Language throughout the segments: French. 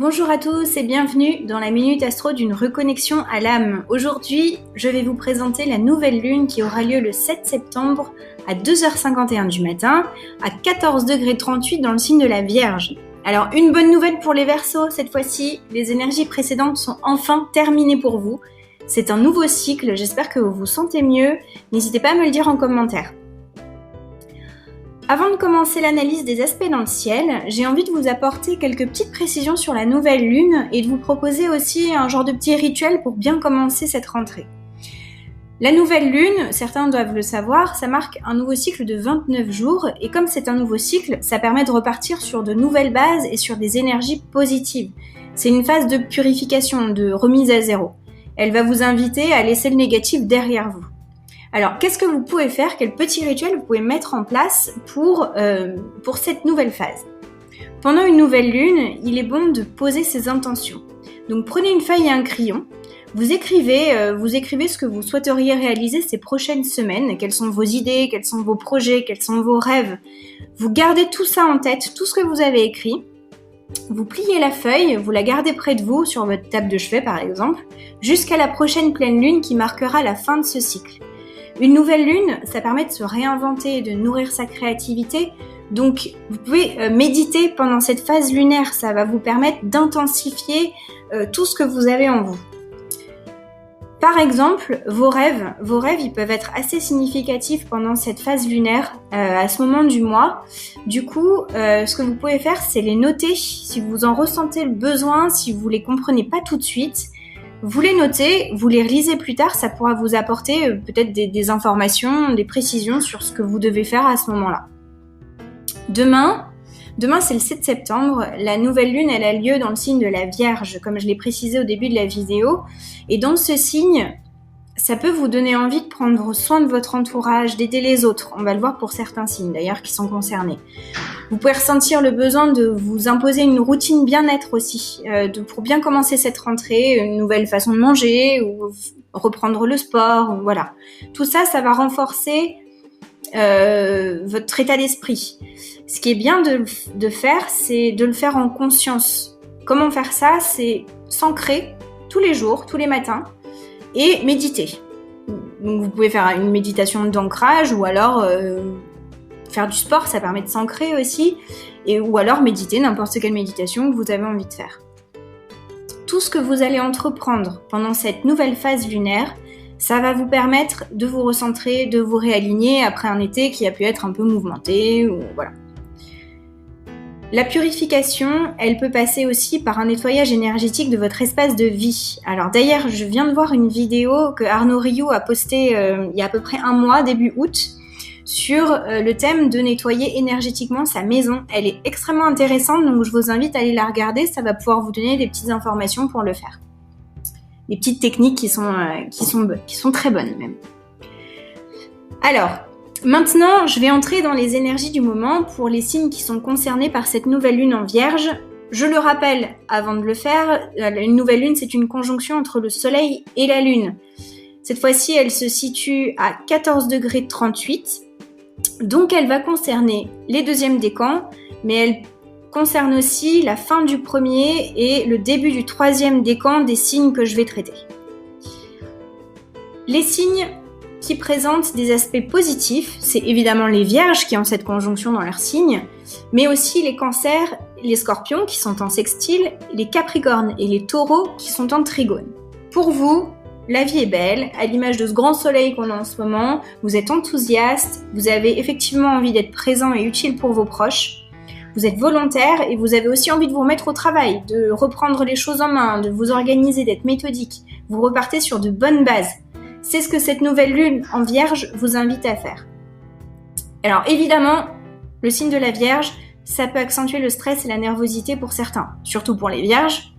Bonjour à tous et bienvenue dans la Minute Astro d'une reconnexion à l'âme. Aujourd'hui, je vais vous présenter la nouvelle lune qui aura lieu le 7 septembre à 2h51 du matin à 14,38 dans le signe de la Vierge. Alors, une bonne nouvelle pour les Verseaux, cette fois-ci, les énergies précédentes sont enfin terminées pour vous. C'est un nouveau cycle, j'espère que vous vous sentez mieux. N'hésitez pas à me le dire en commentaire. Avant de commencer l'analyse des aspects dans le ciel, j'ai envie de vous apporter quelques petites précisions sur la nouvelle lune et de vous proposer aussi un genre de petit rituel pour bien commencer cette rentrée. La nouvelle lune, certains doivent le savoir, ça marque un nouveau cycle de 29 jours et comme c'est un nouveau cycle, ça permet de repartir sur de nouvelles bases et sur des énergies positives. C'est une phase de purification, de remise à zéro. Elle va vous inviter à laisser le négatif derrière vous. Alors, qu'est-ce que vous pouvez faire? Quel petit rituel vous pouvez mettre en place pour cette nouvelle phase? Pendant une nouvelle lune, il est bon de poser ses intentions. Donc, prenez une feuille et un crayon. Vous écrivez ce que vous souhaiteriez réaliser ces prochaines semaines. Quelles sont vos idées? Quels sont vos projets? Quels sont vos rêves? Vous gardez tout ça en tête, tout ce que vous avez écrit. Vous pliez la feuille, vous la gardez près de vous, sur votre table de chevet par exemple, jusqu'à la prochaine pleine lune qui marquera la fin de ce cycle. Une nouvelle lune, ça permet de se réinventer et de nourrir sa créativité. Donc, vous pouvez méditer pendant cette phase lunaire. Ça va vous permettre d'intensifier tout ce que vous avez en vous. Par exemple, vos rêves, ils peuvent être assez significatifs pendant cette phase lunaire, à ce moment du mois. Du coup, ce que vous pouvez faire, c'est les noter. Si vous en ressentez le besoin, si vous les comprenez pas tout de suite, vous les notez, vous les relisez plus tard, ça pourra vous apporter peut-être des informations, des précisions sur ce que vous devez faire à ce moment-là. Demain c'est le 7 septembre, la nouvelle lune elle a lieu dans le signe de la Vierge, comme je l'ai précisé au début de la vidéo. Et dans ce signe, ça peut vous donner envie de prendre soin de votre entourage, d'aider les autres. On va le voir pour certains signes d'ailleurs qui sont concernés. Vous pouvez ressentir le besoin de vous imposer une routine bien-être aussi, pour bien commencer cette rentrée, une nouvelle façon de manger ou reprendre le sport, ou voilà. Tout ça, ça va renforcer votre état d'esprit. Ce qui est bien de faire, c'est de le faire en conscience. Comment faire ça? C'est s'ancrer tous les jours, tous les matins, et méditer. Donc vous pouvez faire une méditation d'ancrage ou alors faire du sport, ça permet de s'ancrer aussi, ou alors méditer, n'importe quelle méditation que vous avez envie de faire. Tout ce que vous allez entreprendre pendant cette nouvelle phase lunaire, ça va vous permettre de vous recentrer, de vous réaligner après un été qui a pu être un peu mouvementé, ou voilà. La purification, elle peut passer aussi par un nettoyage énergétique de votre espace de vie. Alors d'ailleurs, je viens de voir une vidéo que Arnaud Rioux a postée il y a à peu près un mois, début août, sur le thème de nettoyer énergétiquement sa maison. Elle est extrêmement intéressante, donc je vous invite à aller la regarder, ça va pouvoir vous donner des petites informations pour le faire. Des petites techniques qui sont très bonnes même. Alors, maintenant, je vais entrer dans les énergies du moment pour les signes qui sont concernés par cette nouvelle lune en Vierge. Je le rappelle avant de le faire, une nouvelle lune, c'est une conjonction entre le soleil et la lune. Cette fois-ci, elle se situe à 14,38 degrés. Donc, elle va concerner les deuxièmes décans, mais elle concerne aussi la fin du premier et le début du troisième décan des signes que je vais traiter. Les signes qui présentent des aspects positifs, c'est évidemment les Vierges qui ont cette conjonction dans leur signe, mais aussi les Cancers, les Scorpions qui sont en sextile, les Capricornes et les Taureaux qui sont en trigone. Pour vous, la vie est belle, à l'image de ce grand soleil qu'on a en ce moment, vous êtes enthousiaste, vous avez effectivement envie d'être présent et utile pour vos proches, vous êtes volontaire et vous avez aussi envie de vous remettre au travail, de reprendre les choses en main, de vous organiser, d'être méthodique. Vous repartez sur de bonnes bases. C'est ce que cette nouvelle lune en Vierge vous invite à faire. Alors évidemment, le signe de la Vierge, ça peut accentuer le stress et la nervosité pour certains, surtout pour les Vierges.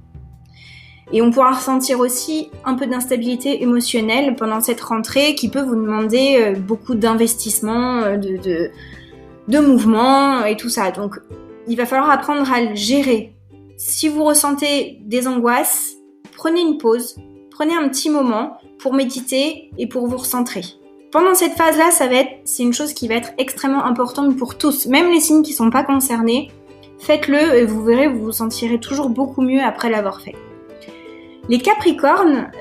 Et on pourra ressentir aussi un peu d'instabilité émotionnelle pendant cette rentrée qui peut vous demander beaucoup d'investissement, de mouvement et tout ça. Donc, il va falloir apprendre à le gérer. Si vous ressentez des angoisses, prenez une pause, prenez un petit moment pour méditer et pour vous recentrer. Pendant cette phase-là, c'est une chose qui va être extrêmement importante pour tous, même les signes qui ne sont pas concernés. faites-le et vous verrez, vous vous sentirez toujours beaucoup mieux après l'avoir fait. Les Capricornes,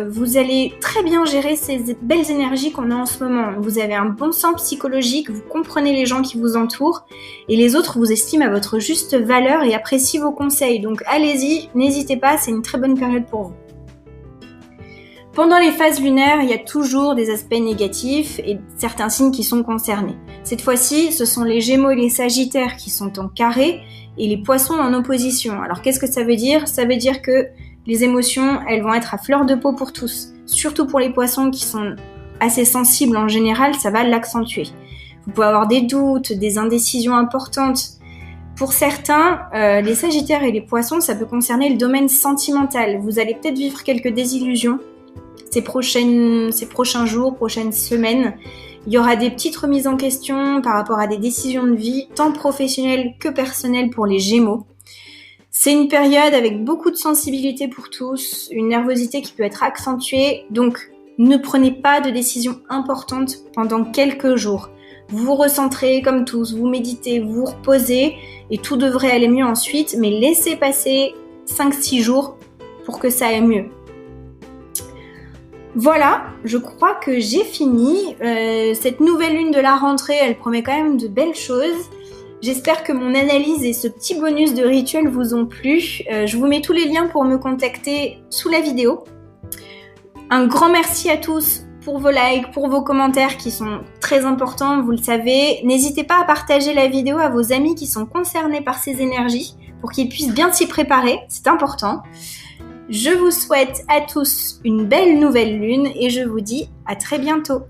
vous allez très bien gérer ces belles énergies qu'on a en ce moment. Vous avez un bon sens psychologique, vous comprenez les gens qui vous entourent et les autres vous estiment à votre juste valeur et apprécient vos conseils. Donc allez-y, n'hésitez pas, c'est une très bonne période pour vous. Pendant les phases lunaires, il y a toujours des aspects négatifs et certains signes qui sont concernés. Cette fois-ci, ce sont les Gémeaux et les Sagittaires qui sont en carré et les Poissons en opposition. Alors qu'est-ce que ça veut dire ? Ça veut dire que les émotions, elles vont être à fleur de peau pour tous. Surtout pour les Poissons qui sont assez sensibles en général, ça va l'accentuer. Vous pouvez avoir des doutes, des indécisions importantes. Pour certains, les Sagittaires et les Poissons, ça peut concerner le domaine sentimental. Vous allez peut-être vivre quelques désillusions ces prochains jours, prochaines semaines. Il y aura des petites remises en question par rapport à des décisions de vie, tant professionnelles que personnelles pour les Gémeaux. C'est une période avec beaucoup de sensibilité pour tous, une nervosité qui peut être accentuée, donc ne prenez pas de décisions importantes pendant quelques jours. Vous vous recentrez comme tous, vous méditez, vous vous reposez et tout devrait aller mieux ensuite, mais laissez passer 5-6 jours pour que ça aille mieux. Voilà, je crois que j'ai fini. Cette nouvelle lune de la rentrée, elle promet quand même de belles choses. J'espère que mon analyse et ce petit bonus de rituel vous ont plu. Je vous mets tous les liens pour me contacter sous la vidéo. Un grand merci à tous pour vos likes, pour vos commentaires qui sont très importants, vous le savez. N'hésitez pas à partager la vidéo à vos amis qui sont concernés par ces énergies pour qu'ils puissent bien s'y préparer, c'est important. Je vous souhaite à tous une belle nouvelle lune et je vous dis à très bientôt.